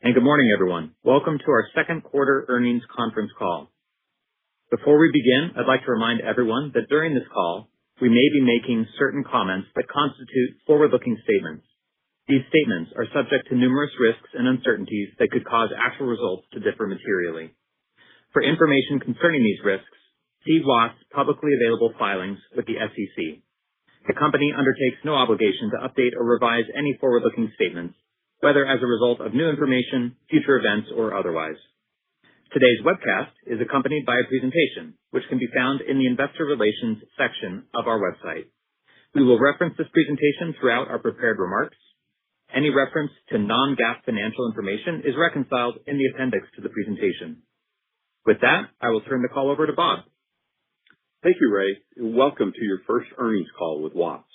and good morning, everyone. Welcome to our second quarter earnings conference call. Before we begin, I'd like to remind everyone that during this call, we may be making certain comments that constitute forward-looking statements. These statements are subject to numerous risks and uncertainties that could cause actual results to differ materially. For information concerning these risks, see Watts' publicly available filings with the SEC. The company undertakes no obligation to update or revise any forward-looking statements, whether as a result of new information, future events, or otherwise. Today's webcast is accompanied by a presentation, which can be found in the Investor Relations section of our website. We will reference this presentation throughout our prepared remarks. Any reference to non-GAAP financial information is reconciled in the appendix to the presentation. With that, I will turn the call over to Bob. Thank you, Ray, and welcome to your first earnings call with Watts.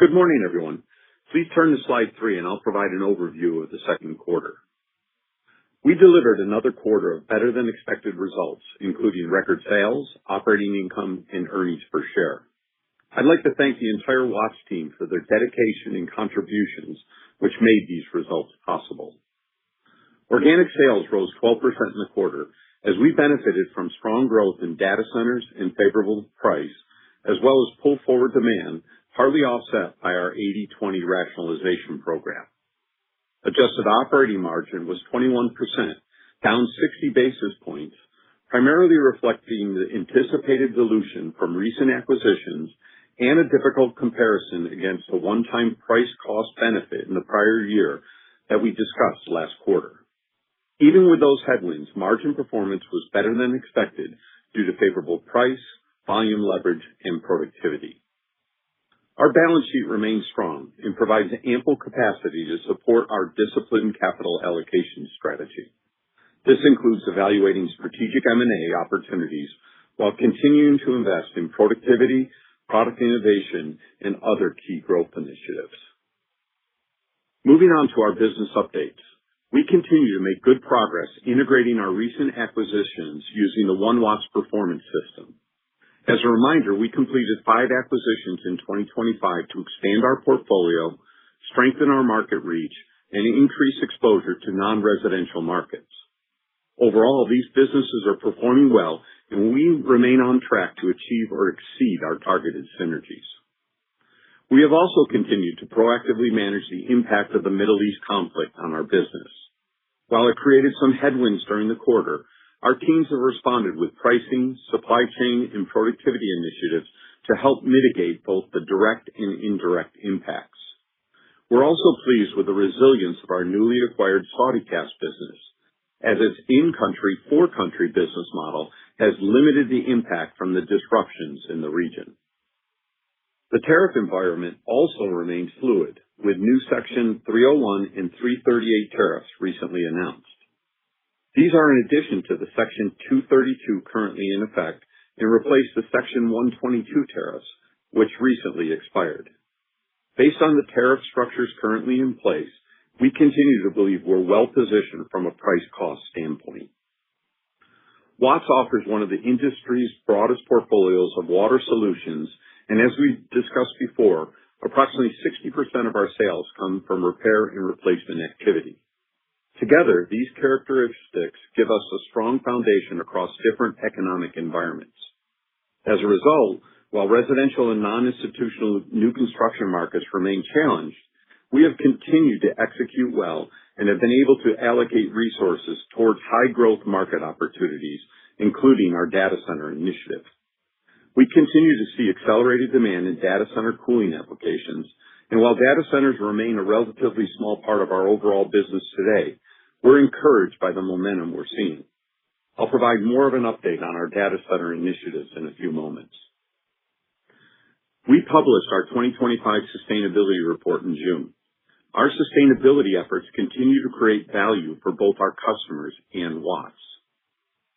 Good morning, everyone. Please turn to slide 3 and I'll provide an overview of the second quarter. We delivered another quarter of better than expected results, including record sales, operating income, and earnings per share. I'd like to thank the entire Watts team for their dedication and contributions, which made these results possible. Organic sales rose 12% in the quarter as we benefited from strong growth in data centers and favorable price, as well as pull forward demand, partly offset by our 80/20 rationalization program. Adjusted operating margin was 21%, down 60 basis points, primarily reflecting the anticipated dilution from recent acquisitions and a difficult comparison against a one-time price cost benefit in the prior year that we discussed last quarter. Even with those headwinds, margin performance was better than expected due to favorable price, volume leverage, and productivity. Our balance sheet remains strong and provides ample capacity to support our disciplined capital allocation strategy. This includes evaluating strategic M&A opportunities while continuing to invest in productivity, product innovation, and other key growth initiatives. Moving on to our business updates. We continue to make good progress integrating our recent acquisitions using the One Watts Performance System. As a reminder, we completed 5 acquisitions in 2025 to expand our portfolio, strengthen our market reach, and increase exposure to non-residential markets. Overall, these businesses are performing well, and we remain on track to achieve or exceed our targeted synergies. We have also continued to proactively manage the impact of the Middle East conflict on our business. While it created some headwinds during the quarter, our teams have responded with pricing, supply chain, and productivity initiatives to help mitigate both the direct and indirect impacts. We're also pleased with the resilience of our newly acquired Saudi Cast business, as its in-country, for-country business model has limited the impact from the disruptions in the region. The tariff environment also remains fluid, with new Section 301 and 338 tariffs recently announced. These are in addition to the Section 232 currently in effect and replace the Section 122 tariffs, which recently expired. Based on the tariff structures currently in place, we continue to believe we're well positioned from a price-cost standpoint. Watts offers one of the industry's broadest portfolios of water solutions, and as we discussed before, approximately 60% of our sales come from repair and replacement activity. Together, these characteristics give us a strong foundation across different economic environments. As a result, while residential and non-institutional new construction markets remain challenged, we have continued to execute well and have been able to allocate resources towards high-growth market opportunities, including our data center initiative. We continue to see accelerated demand in data center cooling applications, and while data centers remain a relatively small part of our overall business today, we're encouraged by the momentum we're seeing. I'll provide more of an update on our data center initiatives in a few moments. We published our 2025 sustainability report in June. Our sustainability efforts continue to create value for both our customers and Watts.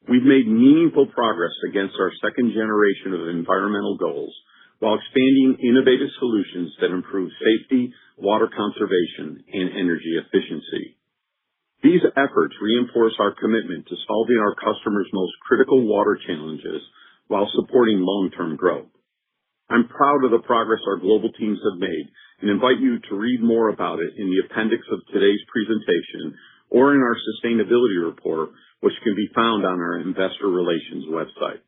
We've made meaningful progress against our second generation of environmental goals while expanding innovative solutions that improve safety, water conservation, and energy efficiency. These efforts reinforce our commitment to solving our customers' most critical water challenges while supporting long-term growth. I'm proud of the progress our global teams have made and invite you to read more about it in the appendix of today's presentation or in our sustainability report, which can be found on our investor relations website.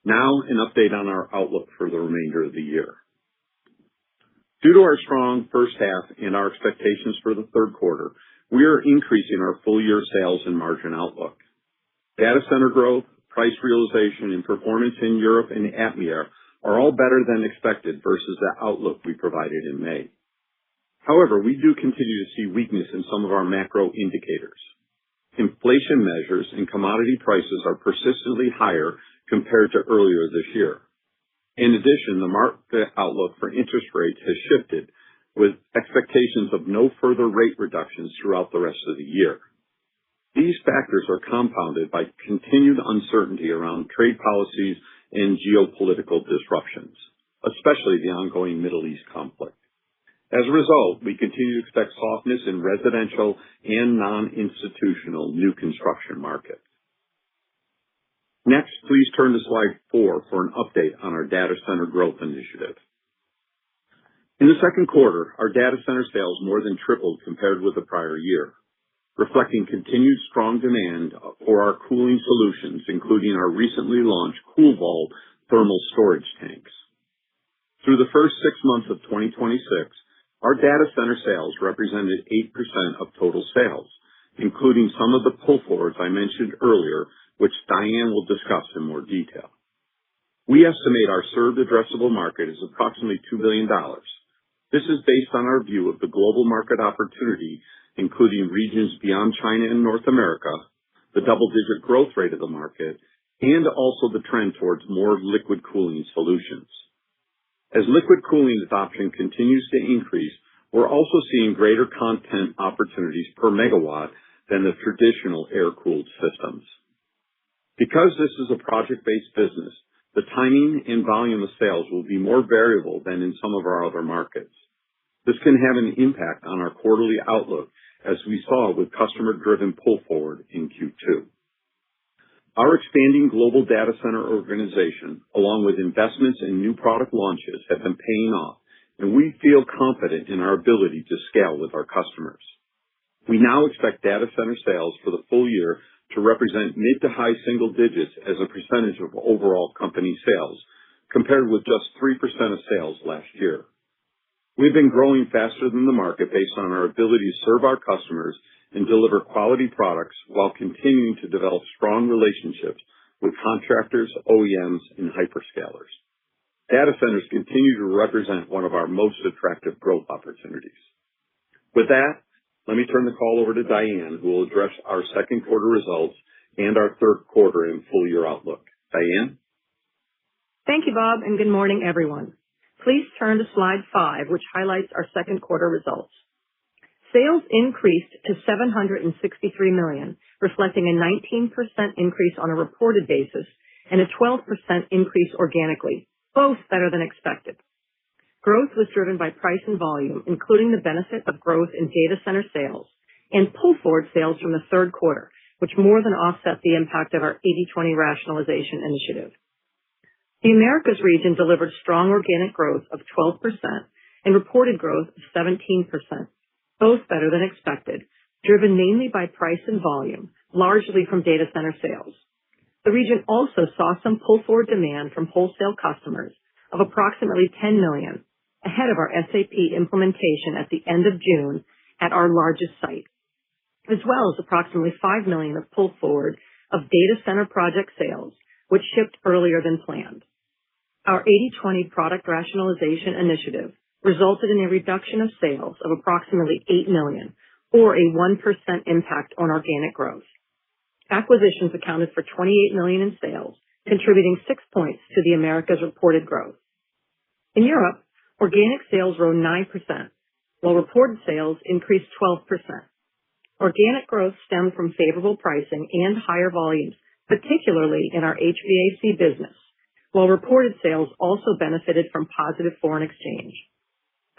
Now, an update on our outlook for the remainder of the year. Due to our strong first half and our expectations for the third quarter, we are increasing our full-year sales and margin outlook. Data center growth, price realization, and performance in Europe and APMEA are all better than expected versus the outlook we provided in May. However, we do continue to see weakness in some of our macro indicators. Inflation measures and commodity prices are persistently higher compared to earlier this year. In addition, the market outlook for interest rates has shifted, with expectations of no further rate reductions throughout the rest of the year. These factors are compounded by continued uncertainty around trade policies and geopolitical disruptions, especially the ongoing Middle East conflict. As a result, we continue to expect softness in residential and non-institutional new construction markets. Next, please turn to slide 4 for an update on our data center growth initiative. In the second quarter, our data center sales more than tripled compared with the prior year, reflecting continued strong demand for our cooling solutions, including our recently launched CoolVault thermal storage tanks. Through the first 6 months of 2026, our data center sales represented 8% of total sales, including some of the pull forwards I mentioned earlier, which Diane will discuss in more detail. We estimate our served addressable market is approximately $2 billion. This is based on our view of the global market opportunity, including regions beyond China and North America, the double-digit growth rate of the market, and also the trend towards more liquid cooling solutions. As liquid cooling adoption continues to increase, we're also seeing greater content opportunities per megawatt than the traditional air-cooled systems. Because this is a project-based business, the timing and volume of sales will be more variable than in some of our other markets. This can have an impact on our quarterly outlook, as we saw with customer-driven pull forward in Q2. Our expanding global data center organization, along with investments in new product launches, have been paying off, and we feel confident in our ability to scale with our customers. We now expect data center sales for the full year to represent mid to high single digits as a percentage of overall company sales, compared with just 3% of sales last year. We've been growing faster than the market based on our ability to serve our customers and deliver quality products while continuing to develop strong relationships with contractors, OEMs, and hyperscalers. Data centers continue to represent one of our most attractive growth opportunities. With that, let me turn the call over to Diane, who will address our second quarter results and our third quarter and full year outlook. Diane? Thank you, Bob, and good morning, everyone. Please turn to slide 5, which highlights our second quarter results. Sales increased to $763 million, reflecting a 19% increase on a reported basis and a 12% increase organically, both better than expected. Growth was driven by price and volume, including the benefit of growth in data center sales and pull-forward sales from the third quarter, which more than offset the impact of our 80/20 rationalization initiative. The Americas region delivered strong organic growth of 12% and reported growth of 17%, both better than expected, driven mainly by price and volume, largely from data center sales. The region also saw some pull-forward demand from wholesale customers of approximately $10 million, ahead of our SAP implementation at the end of June at our largest site, as well as approximately $5 million of pull forward of data center project sales, which shipped earlier than planned. Our 80/20 product rationalization initiative resulted in a reduction of sales of approximately $8 million, or a 1% impact on organic growth. Acquisitions accounted for $28 million in sales, contributing 6 points to the Americas reported growth. In Europe, organic sales rose 9%, while reported sales increased 12%. Organic growth stemmed from favorable pricing and higher volumes, particularly in our HVAC business, while reported sales also benefited from positive foreign exchange.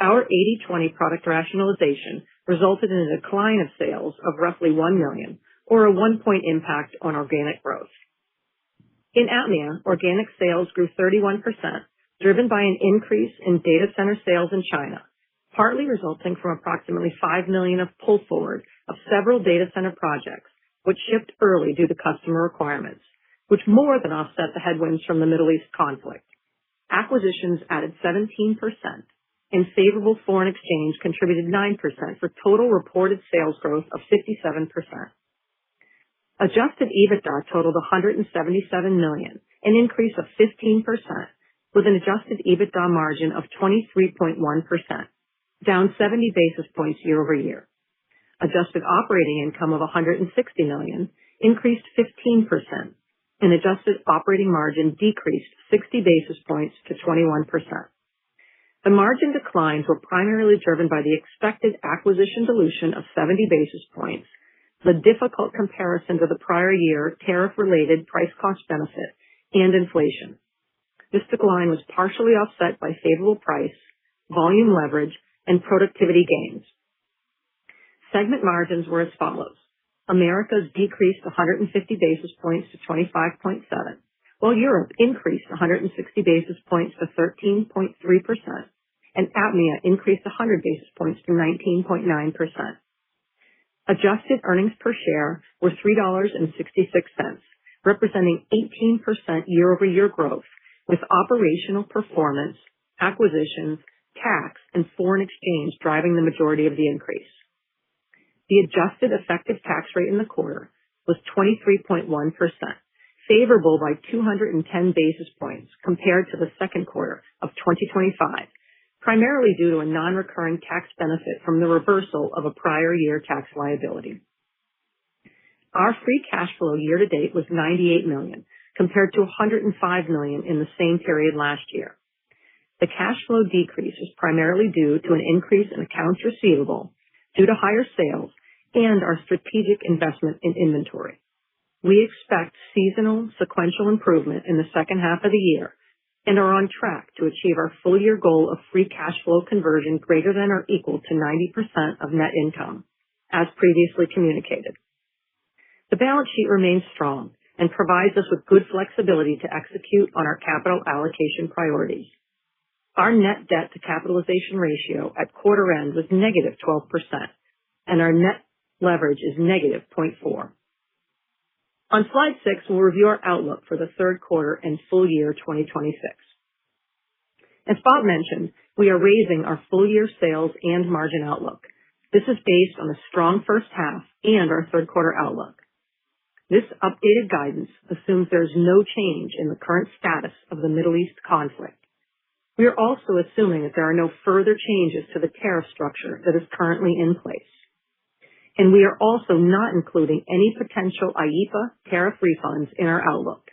Our 80/20 product rationalization resulted in a decline of sales of roughly $1 million, or a 1-point impact on organic growth. In APMEA, organic sales grew 31%, driven by an increase in data center sales in China, partly resulting from approximately $5 million of pull forward of several data center projects, which shipped early due to customer requirements, which more than offset the headwinds from the Middle East conflict. Acquisitions added 17%, and favorable foreign exchange contributed 9% for total reported sales growth of 57%. Adjusted EBITDA totaled $177 million, an increase of 15%, with an adjusted EBITDA margin of 23.1%, down 70 basis points year-over-year. Adjusted operating income of $160 million increased 15%, and adjusted operating margin decreased 60 basis points to 21%. The margin declines were primarily driven by the expected acquisition dilution of 70 basis points, the difficult comparison to the prior year tariff-related price-cost benefit, and inflation. This decline was partially offset by favorable price, volume leverage, and productivity gains. Segment margins were as follows. Americas decreased 150 basis points to 25.7%, while Europe increased 160 basis points to 13.3%, and APMEA increased 100 basis points to 19.9%. Adjusted earnings per share were $3.66, representing 18% year-over-year growth, with operational performance, acquisitions, tax, and foreign exchange driving the majority of the increase. The adjusted effective tax rate in the quarter was 23.1%, favorable by 210 basis points compared to the second quarter of 2025, primarily due to a non-recurring tax benefit from the reversal of a prior year tax liability. Our free cash flow year-to-date was $98 million, compared to $105 million in the same period last year. The cash flow decrease is primarily due to an increase in accounts receivable due to higher sales and our strategic investment in inventory. We expect seasonal sequential improvement in the second half of the year and are on track to achieve our full-year goal of free cash flow conversion greater than or equal to 90% of net income, as previously communicated. The balance sheet remains strong and provides us with good flexibility to execute on our capital allocation priorities. Our net debt to capitalization ratio at quarter end was negative 12%, and our net leverage is negative 0.4. On slide 6, we'll review our outlook for the third quarter and full year 2026. As Bob mentioned, we are raising our full year sales and margin outlook. This is based on a strong first half and our third quarter outlook. This updated guidance assumes there is no change in the current status of the Middle East conflict. We are also assuming that there are no further changes to the tariff structure that is currently in place. And we are also not including any potential IEEPA tariff refunds in our outlook,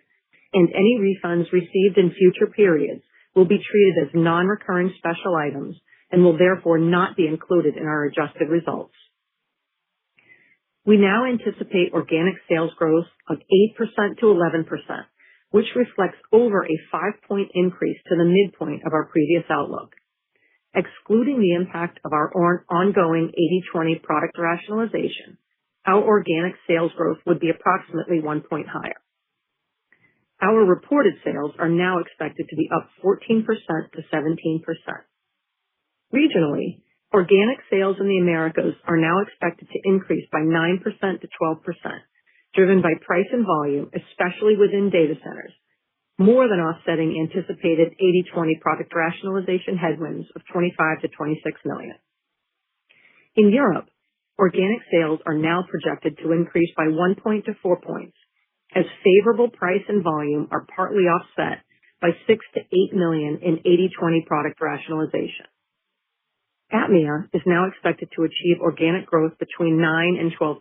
and any refunds received in future periods will be treated as non-recurring special items and will therefore not be included in our adjusted results. We now anticipate organic sales growth of 8% to 11%, which reflects over a 5-point increase to the midpoint of our previous outlook. Excluding the impact of our ongoing 80/20 product rationalization, our organic sales growth would be approximately 1 point higher. Our reported sales are now expected to be up 14% to 17%. Regionally, organic sales in the Americas are now expected to increase by 9% to 12%, driven by price and volume, especially within data centers, more than offsetting anticipated 80/20 product rationalization headwinds of $25 to $26 million. In Europe, organic sales are now projected to increase by 1 point to 4 points, as favorable price and volume are partly offset by $6 to $8 million in 80/20 product rationalization. APMEA is now expected to achieve organic growth between 9 and 12%.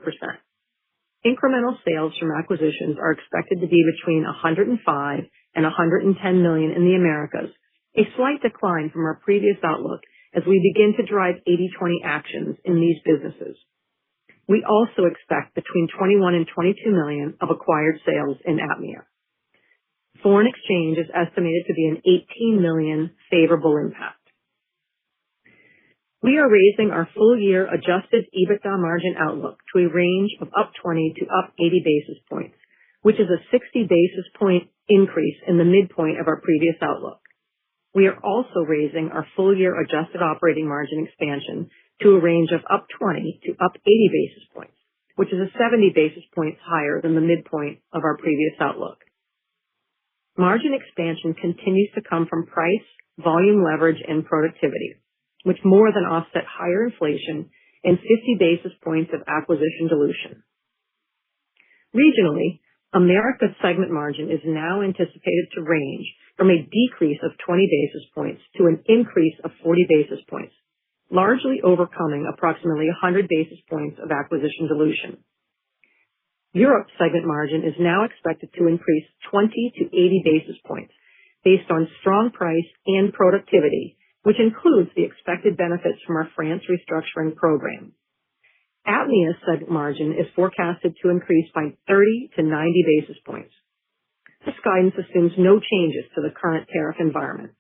Incremental sales from acquisitions are expected to be between $105 and $110 million in the Americas, a slight decline from our previous outlook as we begin to drive 80/20 actions in these businesses. We also expect between $21 and $22 million of acquired sales in APMEA. Foreign exchange is estimated to be an $18 million favorable impact. We are raising our full-year adjusted EBITDA margin outlook to a range of up 20 to up 80 basis points, which is a 60 basis point increase in the midpoint of our previous outlook. We are also raising our full-year adjusted operating margin expansion to a range of up 20 to up 80 basis points, which is a 70 basis points higher than the midpoint of our previous outlook. Margin expansion continues to come from price, volume leverage, and productivity, which more than offset higher inflation and 50 basis points of acquisition dilution. Regionally, America's segment margin is now anticipated to range from a decrease of 20 basis points to an increase of 40 basis points, largely overcoming approximately 100 basis points of acquisition dilution. Europe's segment margin is now expected to increase 20 to 80 basis points based on strong price and productivity, which includes the expected benefits from our France restructuring program. APMEA's segment margin is forecasted to increase by 30 to 90 basis points. This guidance assumes no changes to the current tariff environment.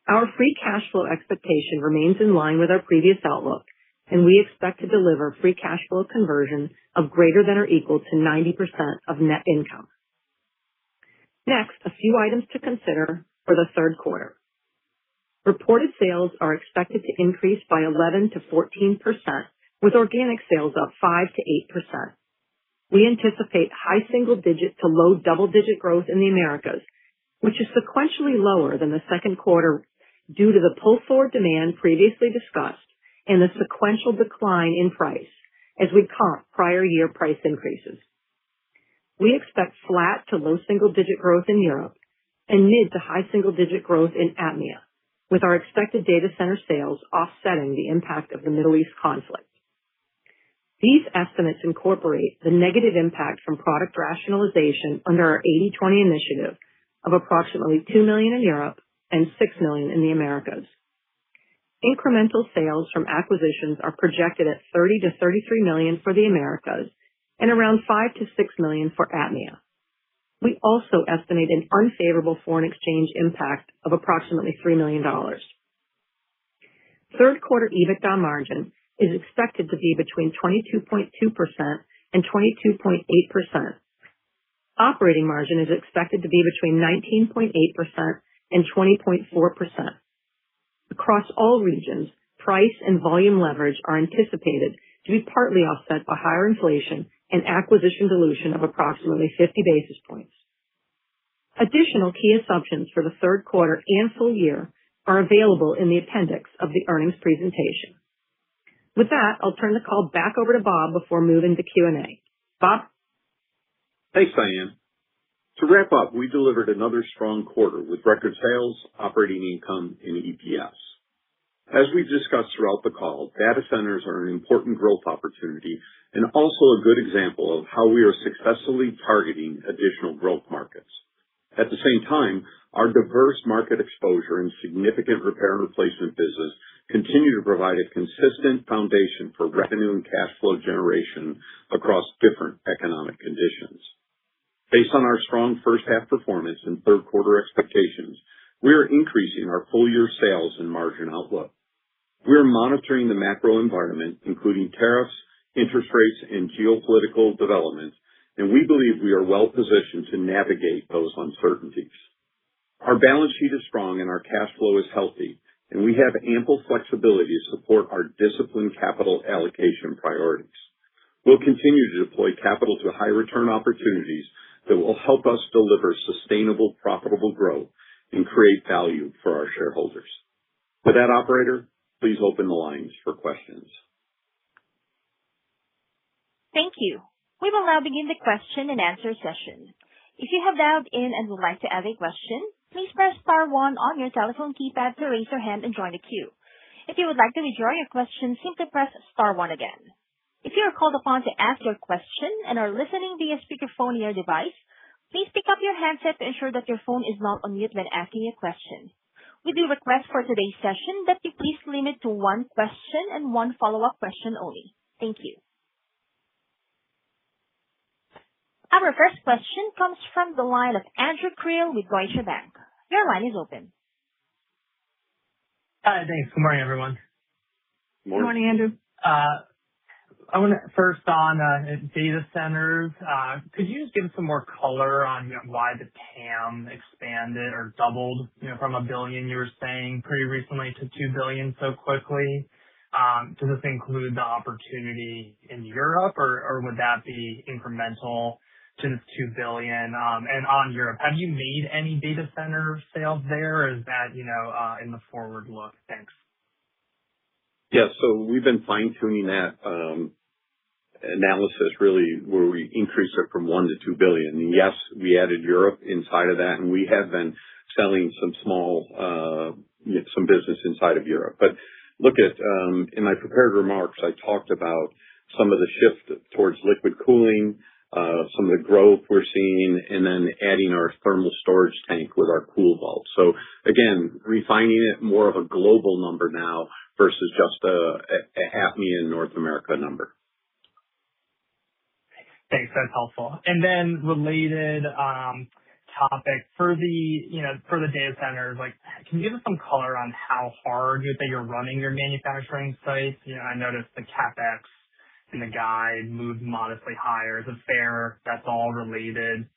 Our free cash flow expectation remains in line with our previous outlook, and we expect to deliver free cash flow conversion of greater than or equal to 90% of net income. Next, a few items to consider for the third quarter. Reported sales are expected to increase by 11 to 14%, with organic sales up 5 to 8%. We anticipate high single-digit to low double-digit growth in the Americas, which is sequentially lower than the second quarter due to the pull-forward demand previously discussed and the sequential decline in price as we comp prior year price increases. We expect flat to low single-digit growth in Europe and mid to high single-digit growth in APMEA, with our expected data center sales offsetting the impact of the Middle East conflict. These estimates incorporate the negative impact from product rationalization under our 80/20 initiative of approximately $2 million in Europe and $6 million in the Americas. Incremental sales from acquisitions are projected at $30 to $33 million for the Americas and around $5 to $6 million for APMEA. We also estimate an unfavorable foreign exchange impact of approximately $3 million. Third quarter EBITDA margin is expected to be between 22.2% and 22.8%. Operating margin is expected to be between 19.8% and 20.4%. Across all regions, price and volume leverage are anticipated to be partly offset by higher inflation and acquisition dilution of approximately 50 basis points. Additional key assumptions for the third quarter and full year are available in the appendix of the earnings presentation. With that, I'll turn the call back over to Bob before moving to Q&A. Bob? Thanks, Diane. To wrap up, we delivered another strong quarter with record sales, operating income, and EPS. As we've discussed throughout the call, data centers are an important growth opportunity and also a good example of how we are successfully targeting additional growth markets. At the same time, our diverse market exposure and significant repair and replacement business continue to provide a consistent foundation for revenue and cash flow generation across different economic conditions. Based on our strong first half performance and third quarter expectations, we are increasing our full year sales and margin outlook. We are monitoring the macro environment, including tariffs, interest rates, and geopolitical developments, and we believe we are well positioned to navigate those uncertainties. Our balance sheet is strong and our cash flow is healthy, and we have ample flexibility to support our disciplined capital allocation priorities. We'll continue to deploy capital to high return opportunities that will help us deliver sustainable, profitable growth and create value for our shareholders. With that, operator, please open the lines for questions. Thank you. We will now begin the question and answer session. If you have dialed in and would like to ask a question, please press star 1 on your telephone keypad to raise your hand and join the queue. If you would like to withdraw your question, simply press star 1 again. If you are called upon to ask your question and are listening via speakerphone in your device, please pick up your handset to ensure that your phone is not on mute when asking a question. We do request for today's session that you please limit to one question and one follow-up question only. Thank you. Our first question comes from the line of Andrew Creel with Deutsche Bank. Your line is open. Hi, thanks. Good morning, everyone. Morning. Good morning, Andrew. I want to first on data centers. Could you just give some more color on why the TAM expanded or doubled from $1 billion you were saying pretty recently to $2 billion so quickly? Does this include the opportunity in Europe, or would that be incremental to this $2 billion? And on Europe, have you made any data center sales there, or is that in the forward look? Thanks. Yeah. So we've been fine-tuning that analysis really where we increased it from 1 to 2 billion. And yes, we added Europe inside of that, and we have been selling some small, some business inside of Europe. But look at, in my prepared remarks, I talked about some of the shift towards liquid cooling, some of the growth we're seeing, and then adding our thermal storage tank with our cool vault. So again, refining it more of a global number now versus just a APMEA North America number. Thanks. That's helpful. And then related topic for the data centers, can you give us some color on how hard that you're running your manufacturing sites? I noticed the CapEx in the guide moved modestly higher. Is it fair that's all related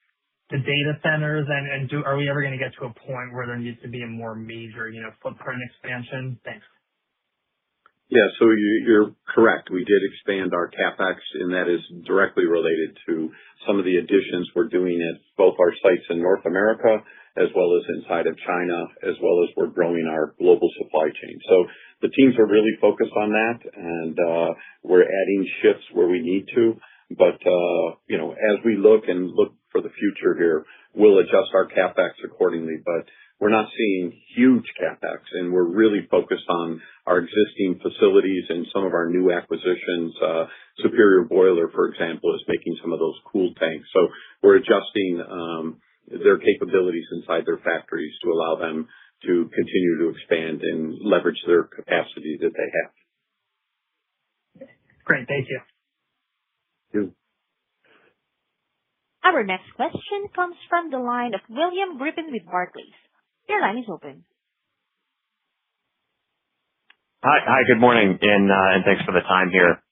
to data centers? And are we ever going to get to a point where there needs to be a more major footprint expansion? Thanks. Yeah, so you're correct. We did expand our CapEx, and that is directly related to some of the additions we're doing at both our sites in North America as well as inside of China, as well as we're growing our global supply chain. So the teams are really focused on that, and we're adding shifts where we need to. But, as we look for the future here, we'll adjust our CapEx accordingly. But we're not seeing huge CapEx, and we're really focused on our existing facilities and some of our new acquisitions. Superior Boiler, for example, is making some of those cool tanks. So we're adjusting their capabilities inside their factories to allow them to continue to expand and leverage their capacity that they have. Great. Thank you. Thank you. Our next question comes from the line of William Griffin with Barclays. Your line is open. Hi, good morning, and thanks for the time here.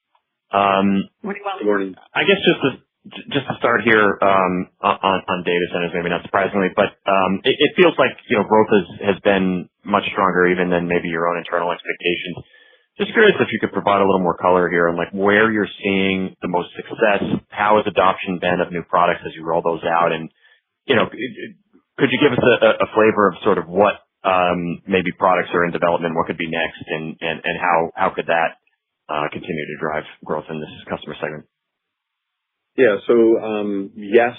Good morning. I guess just to start here on data centers, maybe not surprisingly, but it feels like growth has been much stronger even than maybe your own internal expectations. Just curious if you could provide a little more color here on where you're seeing the most success. How has adoption been of new products as you roll those out? And could you give us a flavor of sort of what maybe products are in development, what could be next, and how could that continue to drive growth in this customer segment? Yeah. So, yes,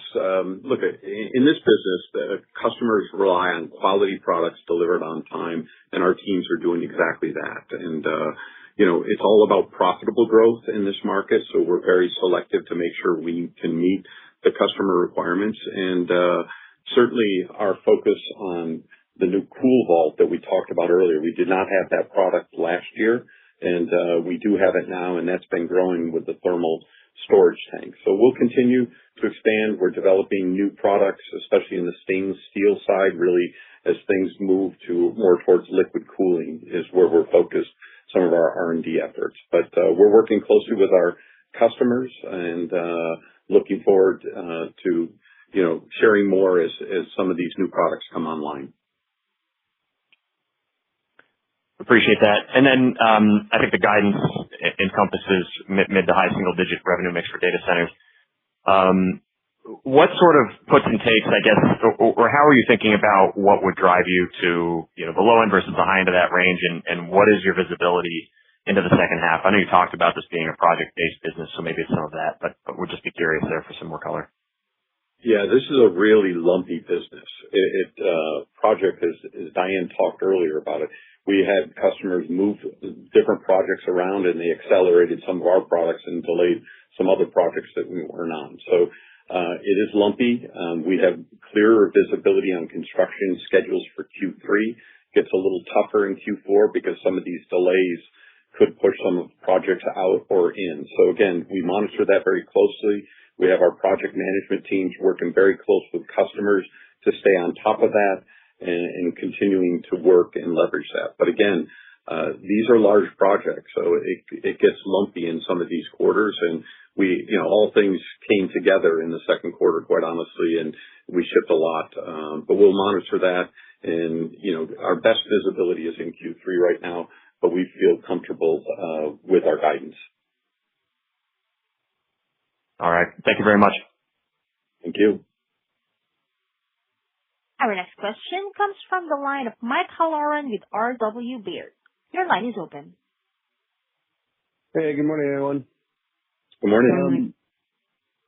look, in this business, the customers rely on quality products delivered on time, and our teams are doing exactly that. And, it's all about profitable growth in this market. So we're very selective to make sure we can meet the customer requirements. And, certainly our focus on the new cool vault that we talked about earlier, we did not have that product last year, and we do have it now, and that's been growing with the thermal storage tank. So we'll continue to expand. We're developing new products, especially in the stainless steel side, really, as things move to more towards liquid cooling is where we're focused some of our R&D efforts. But we're working closely with our customers and looking forward to sharing more as some of these new products come online. Appreciate that. And then I think the guidance encompasses mid to high single-digit revenue mix for data centers. What sort of puts and takes, I guess, or how are you thinking about what would drive you to the low end versus the high end of that range, and what is your visibility into the second half? I know you talked about this being a project-based business, so maybe it's some of that, but we'll just be curious there for some more color. Yeah, this is a really lumpy business. Project, as Diane talked earlier about it, we had customers move different projects around, and they accelerated some of our products and delayed some other projects that we weren't on. So it is lumpy. We have clearer visibility on construction schedules for Q3. Gets a little tougher in Q4 because some of these delays could push some of the projects out or in. So again, we monitor that very closely. We have our project management teams working very close with customers to stay on top of that and continuing to work and leverage that. But again, These are large projects, so it gets lumpy in some of these quarters, and all things came together in the second quarter, quite honestly, and we shipped a lot. But we'll monitor that, and our best visibility is in Q3 right now, but we feel comfortable with our guidance. All right. Thank you very much. Thank you. Our next question comes from the line of Mike Halloran with R.W. Baird. Your line is open. Hey, good morning, everyone. Good morning.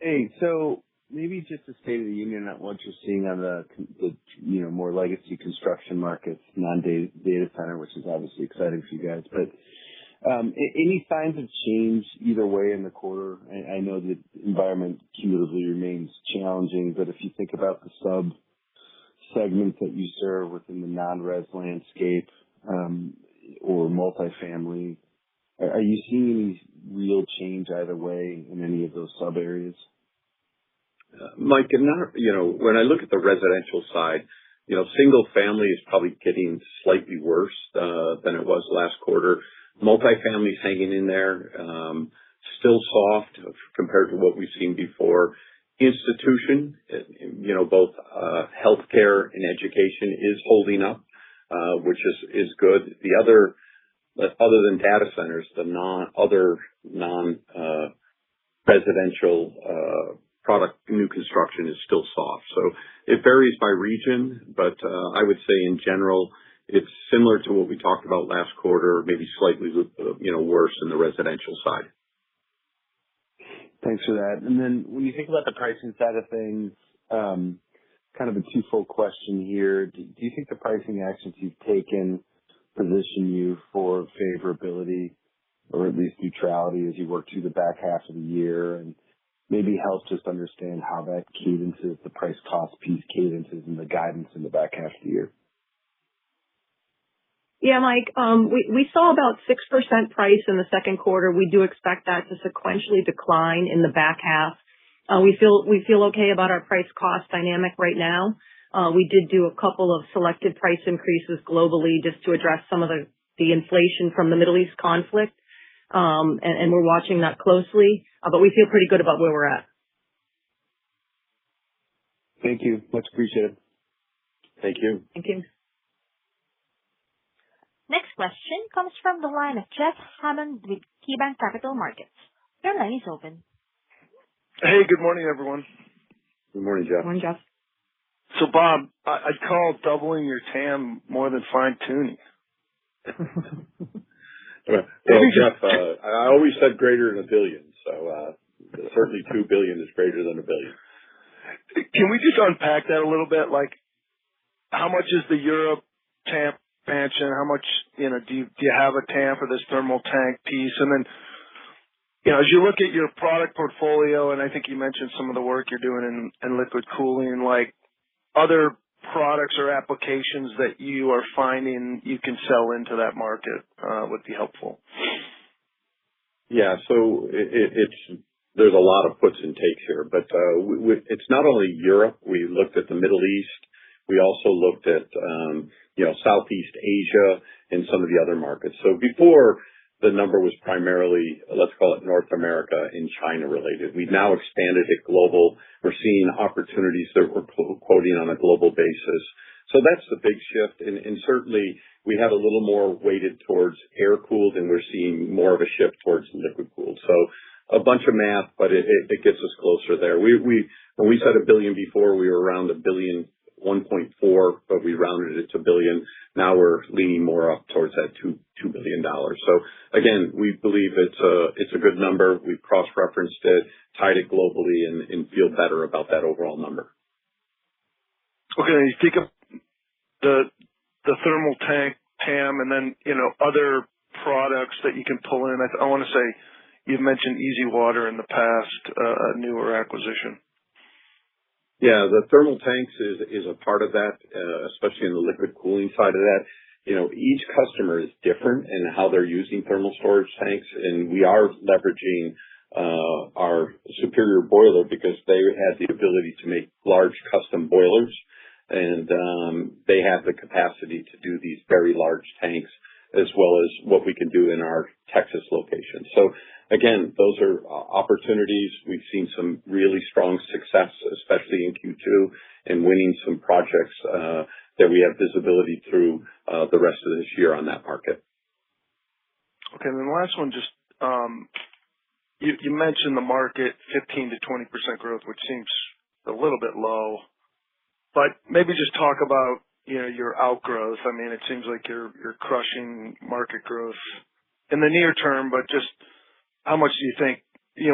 Hey, so maybe just a state of the union on what you're seeing on the more legacy construction markets, non-data center, which is obviously exciting for you guys. But any signs of change either way in the quarter? I know the environment cumulatively remains challenging, but if you think about the sub-segments that you serve within the non-res landscape or multifamily, are you seeing any real change either way in any of those sub-areas? Mike, when I look at the residential side, single family is probably getting slightly worse than it was last quarter. Multifamily is hanging in there, still soft compared to what we've seen before. Institution, both healthcare and education is holding up, which is good. The other than data centers, the other non-residential product new construction is still soft. So it varies by region, but I would say in general, it's similar to what we talked about last quarter, maybe slightly worse in the residential side. Thanks for that. And then when you think about the pricing side of things, kind of a twofold question here. Do you think the pricing actions you've taken position you for favorability or at least neutrality as you work through the back half of the year, and maybe help just understand how that cadences, the price cost piece cadences and the guidance in the back half of the year? Yeah, Mike, we saw about 6% price in the second quarter. We do expect that to sequentially decline in the back half. We feel okay about our price cost dynamic right now. We did do a couple of selected price increases globally just to address some of the inflation from the Middle East conflict. And we're watching that closely, but we feel pretty good about where we're at. Thank you. Much appreciated. Thank you. Thank you. Next question comes from the line of Jeff Hammond with KeyBanc Capital Markets. Your line is open. Hey, good morning, everyone. Good morning, Jeff. Good morning, Jeff. So, Bob, I'd call doubling your TAM more than fine-tuning. Well, Jeff, I always said greater than $1 billion, so certainly $2 billion is greater than $1 billion. Can we just unpack that a little bit? Like, how much is the Europe TAM expansion? How much, do you have a TAM for this thermal tank piece? And then, as you look at your product portfolio, and I think you mentioned some of the work you're doing in liquid cooling, like other products or applications that you are finding you can sell into that market would be helpful. Yeah, so there's a lot of puts and takes here, but it's not only Europe. We looked at the Middle East. We also looked at Southeast Asia and some of the other markets. So before, the number was primarily, let's call it North America and China related. We've now expanded it global. We're seeing opportunities that we're quoting on a global basis. So that's the big shift. And certainly we had a little more weighted towards air cooled, and we're seeing more of a shift towards liquid cooled. So a bunch of math, but it gets us closer there. When we said $1 billion before, we were around $1 billion, 1.4, but we rounded it to $1 billion. Now we're leaning more up towards that $2 billion. So again, we believe it's a good number. We've cross-referenced it, tied it globally, and feel better about that overall number. Okay, you think of the thermal tank TAM and then, other products that you can pull in. I want to say you've mentioned Easy Water in the past, a newer acquisition. Yeah, the thermal tanks is a part of that, especially in the liquid cooling side of that. Each customer is different in how they're using thermal storage tanks, and we are leveraging our superior boiler because they had the ability to make large custom boilers, and they have the capacity to do these very large tanks. as well as what we can do in our Texas location. So again, those are opportunities. We've seen some really strong success, especially in Q2, in winning some projects that we have visibility through the rest of this year on that market. Okay, and then the last one, just you mentioned the market 15 to 20% growth, which seems a little bit low, but maybe just talk about your outgrowth. I mean, it seems like you're crushing market growth in the near term, but just how much do you think?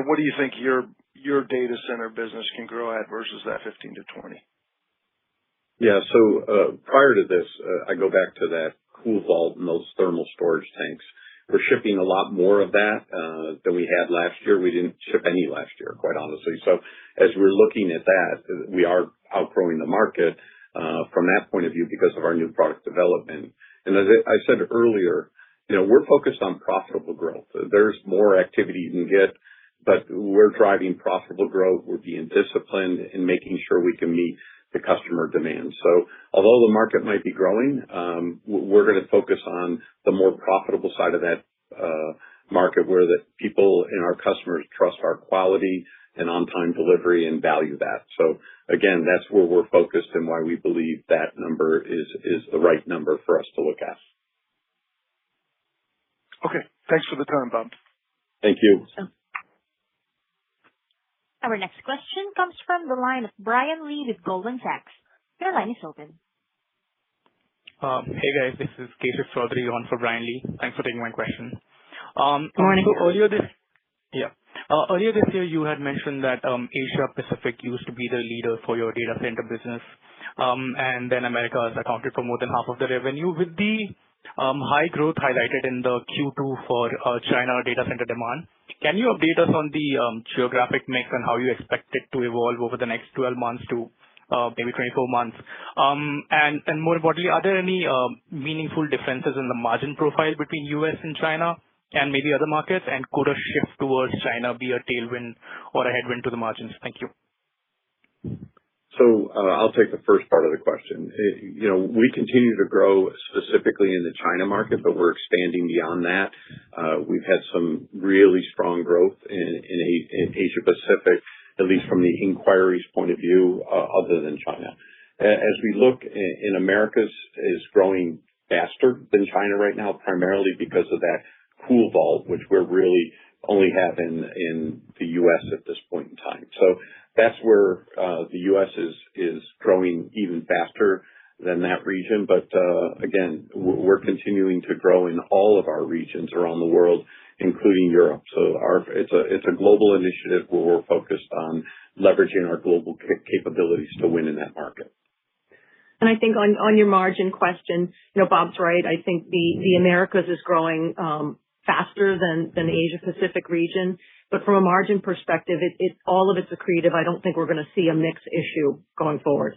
What do you think your data center business can grow at versus that 15 to 20? Yeah. So prior to this, I go back to that cool vault and those thermal storage tanks. We're shipping a lot more of that than we had last year. We didn't ship any last year, quite honestly. So as we're looking at that, we are outgrowing the market from that point of view because of our new product development. And as I said earlier, we're focused on profitable growth. There's more activity you can get, but we're driving profitable growth. We're being disciplined and making sure we can meet the customer demand. So although the market might be growing, we're going to focus on the more profitable side of that market where the people and our customers trust our quality and on-time delivery and value that. So again, that's where we're focused and why we believe that number is the right number for us to look at. Okay. Thanks for the time, Bob. Thank you. Our next question comes from the line of Brian Lee with Goldman Sachs. Your line is open. Hey guys, this is Keshav Chaudhary on for Brian Lee. Thanks for taking my question. Good morning. So earlier this year, you had mentioned that Asia Pacific used to be the leader for your data center business, and then America has accounted for more than half of the revenue. With the high growth highlighted in the Q2 for China data center demand, can you update us on the geographic mix and how you expect it to evolve over the next 12 months to maybe 24 months? And more importantly, are there any meaningful differences in the margin profile between US and China and maybe other markets? And could a shift towards China be a tailwind or a headwind to the margins? Thank you. So I'll take the first part of the question. We continue to grow specifically in the China market, but we're expanding beyond that. We've had some really strong growth in Asia Pacific, at least from the inquiries point of view, other than China. As we look in Americas is growing faster than China right now, primarily because of that cool vault, which we're really only have in the U.S. at this point in time. So that's where the U.S. is growing even faster than that region. But again, we're continuing to grow in all of our regions around the world, including Europe. So it's a global initiative where we're focused on leveraging our global capabilities to win in that market. And I think on your margin question, Bob's right. I think the Americas is growing faster than the Asia Pacific region. But from a margin perspective, all of it's accretive. I don't think we're going to see a mix issue going forward.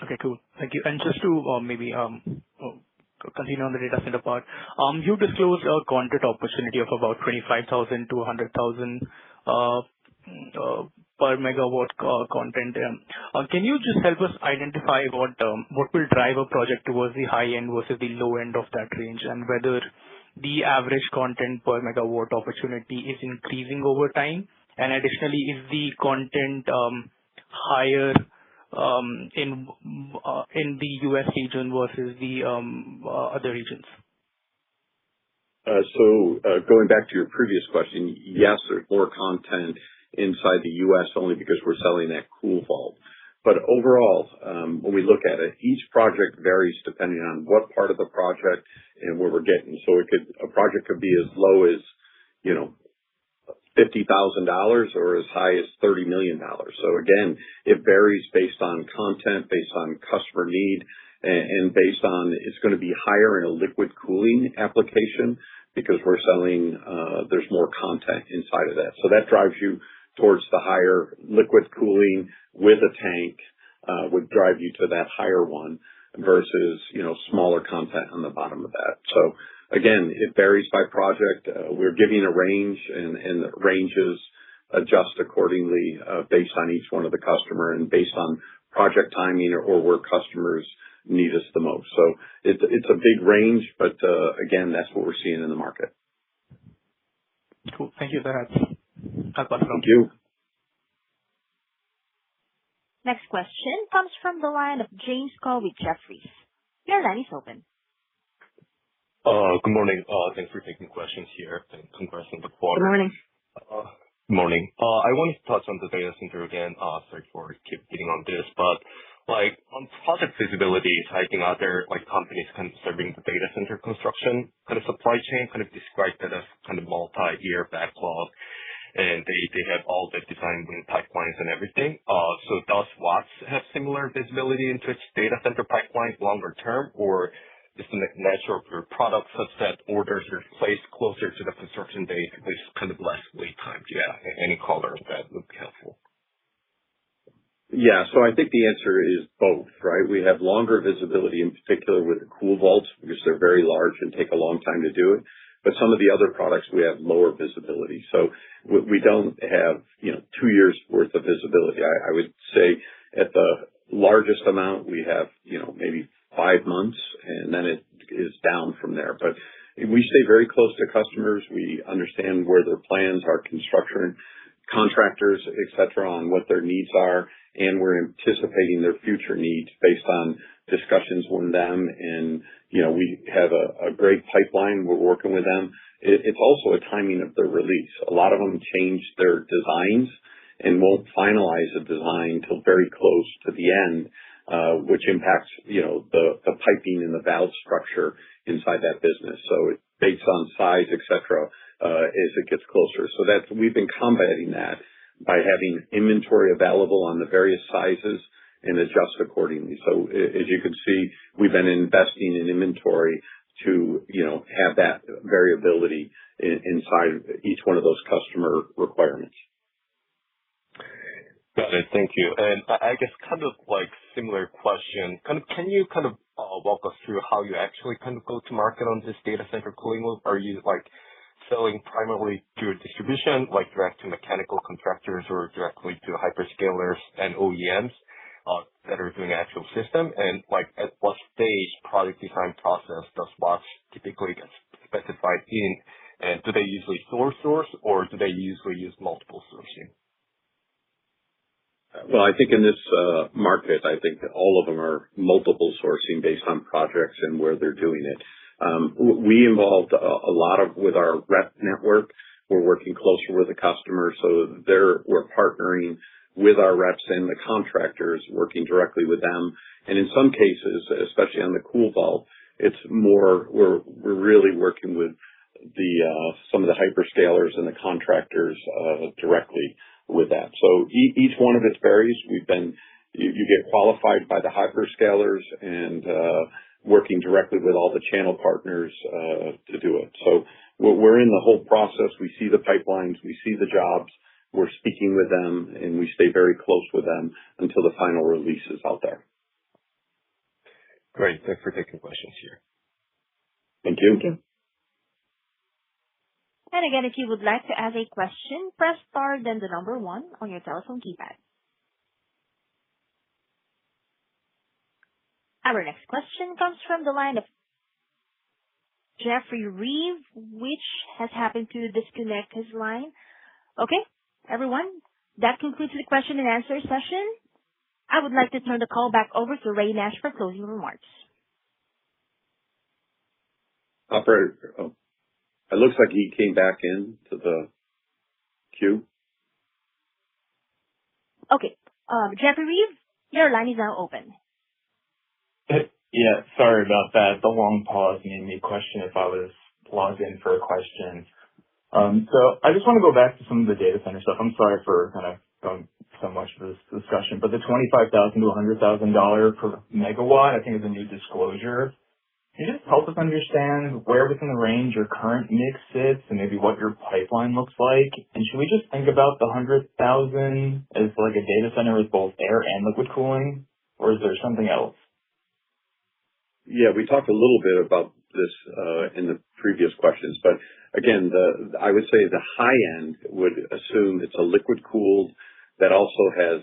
Okay, cool. Thank you. And just to maybe continue on the data center part, you disclosed a content opportunity of about 25,000 to 100,000 per megawatt content. Can you just help us identify what will drive a project towards the high end versus the low end of that range, and whether the average content per megawatt opportunity is increasing over time? And additionally, is the content higher in the US region versus the other regions? So going back to your previous question, yes, there's more content inside the U.S. only because we're selling that cool vault. But overall, when we look at it, each project varies depending on what part of the project and where we're getting. So a project could be as low as, $50,000 or as high as $30 million. So again, it varies based on content, based on customer need, and based on it's going to be higher in a liquid cooling application because we're selling, there's more content inside of that. So that drives you towards the higher liquid cooling with a tank, would drive you to that higher one versus, smaller content on the bottom of that. So again, it varies by project. We're giving a range and the ranges adjust accordingly, based on each one of the customer and based on project timing or where customers need us the most. So it's a big range, but again, that's what we're seeing in the market. Cool. Thank you. I'll pass it on. Thank you. Next question comes from the line of James Cole with Jefferies. Your line is open. Good morning. Thanks for taking questions here, and congrats on the quarter. Good morning. Good morning. I wanted to touch on the data center again. Sorry for keep hitting on this, but on project visibility, I think other companies kind of serving the data center construction kind of supply chain kind of described that as kind of multi-year backlog, and they have all the design win pipelines and everything. So does Watts have similar visibility into its data center pipeline longer term, or is the nature of your product such that orders are placed closer to the construction date with kind of less lead time? Yeah, any color on that would be helpful. Yeah, so I think the answer is both, right? We have longer visibility, in particular with the cool vaults, because they're very large and take a long time to do it. But some of the other products, we have lower visibility. So we don't have, 2 years worth of visibility. I would say at the largest amount, we have, maybe 5 months, and then it is down from there. But we stay very close to customers. We understand where their plans are, construction, contractors, et cetera, on what their needs are, and we're anticipating their future needs based on discussions with them. And, we have a great pipeline. We're working with them. It's also a timing of their release. A lot of them change their designs and won't finalize a design till very close to the end, which impacts, the piping and the valve structure inside that business. So it's based on size, et cetera, as it gets closer. So we've been combating that by having inventory available on the various sizes and adjust accordingly. So as you can see, we've been investing in inventory to, have that variability inside each one of those customer requirements. Got it. Thank you. And I guess kind of similar question. Can you walk us through how you actually go to market on this data center cooling loop? Are you selling primarily through distribution, direct to mechanical contractors or directly to hyperscalers and OEMs that are doing actual system? And at what stage product design process does Watts typically get specified in? And do they usually source or do they usually use multiple sourcing? Well, I think in this market, I think that all of them are multiple sourcing based on projects and where they're doing it. We involved a lot with our rep network. We're working closer with the customer, so we're partnering with our reps and the contractors, working directly with them. And in some cases, especially on the cool vault, it's more we're really working with some of the hyperscalers and the contractors directly with that. So each one of it varies. You get qualified by the hyperscalers and working directly with all the channel partners to do it. So we're in the whole process. We see the pipelines, we see the jobs, we're speaking with them, and we stay very close with them until the final release is out there. Great. Thanks for taking questions here. Thank you. Thank you. And again, if you would like to ask a question, press star then the number 1 on your telephone keypad. Our next question comes from the line of Jeffrey Reeve, which has happened to disconnect his line. Okay, everyone, that concludes the question and answer session. I would like to turn the call back over to Ray Nash for closing remarks. Operator, it looks like he came back in to the queue. Okay, Jeffrey Reeve, your line is now open. Yeah, sorry about that. The long pause made me question if I was logged in for a question. So I just want to go back to some of the data center stuff. I'm sorry for kind of going so much of this discussion, but the $25,000 to $100,000 per megawatt, I think, is a new disclosure. Can you just help us understand where within the range your current mix sits and maybe what your pipeline looks like? And should we just think about the $100,000 as like a data center with both air and liquid cooling, or is there something else? Yeah, we talked a little bit about this in the previous questions, but again, I would say the high end would assume it's a liquid cooled that also has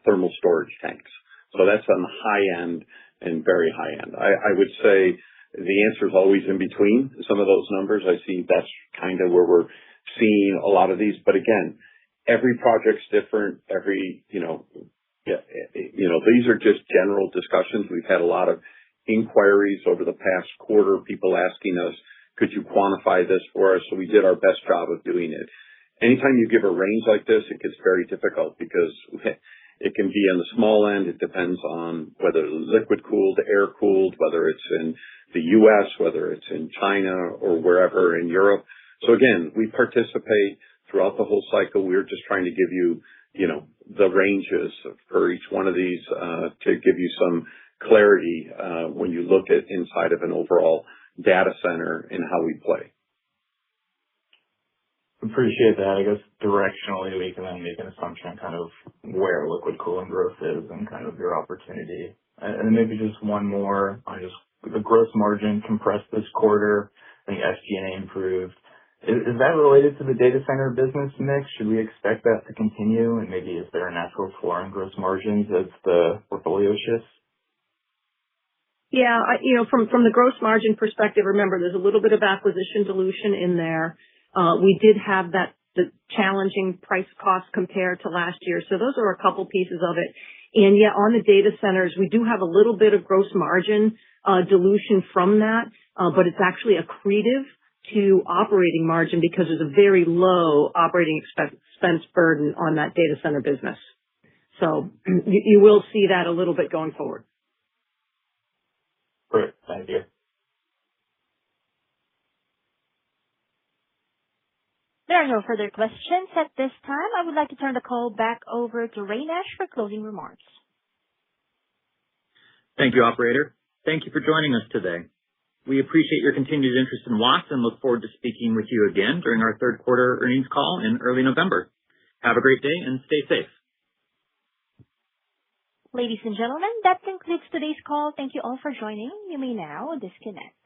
thermal storage tanks. So that's on the high end and very high end. I would say the answer is always in between some of those numbers. I see that's kind of where we're seeing a lot of these. But again, every project's different. These are just general discussions. We've had a lot of inquiries over the past quarter, people asking us, could you quantify this for us? So we did our best job of doing it. Anytime you give a range like this, it gets very difficult because it can be on the small end. It depends on whether liquid cooled, air cooled, whether it's in the U.S., whether it's in China or wherever in Europe. So again, we participate throughout the whole cycle. We're just trying to give you, the ranges for each one of these to give you some clarity when you look at inside of an overall data center and how we play. Appreciate that. I guess directionally we can then make an assumption kind of where liquid cooling growth is and kind of your opportunity. And then maybe just one more on just the gross margin compressed this quarter. I think SG&A improved. Is that related to the data center business mix? Should we expect that to continue? And maybe is there a natural floor in gross margins as the portfolio shifts? Yeah, from the gross margin perspective, remember there's a little bit of acquisition dilution in there. We did have the challenging price cost compared to last year. So those are a couple pieces of it. And yeah, on the data centers, we do have a little bit of gross margin dilution from that, but it's actually accretive to operating margin because there's a very low operating expense burden on that data center business. So you will see that a little bit going forward. Great. Thank you. There are no further questions at this time. I would like to turn the call back over to Ray Nash for closing remarks. Thank you, operator. Thank you for joining us today. We appreciate your continued interest in Watts and look forward to speaking with you again during our third quarter earnings call in early November. Have a great day and stay safe. Ladies and gentlemen, that concludes today's call. Thank you all for joining. You may now disconnect.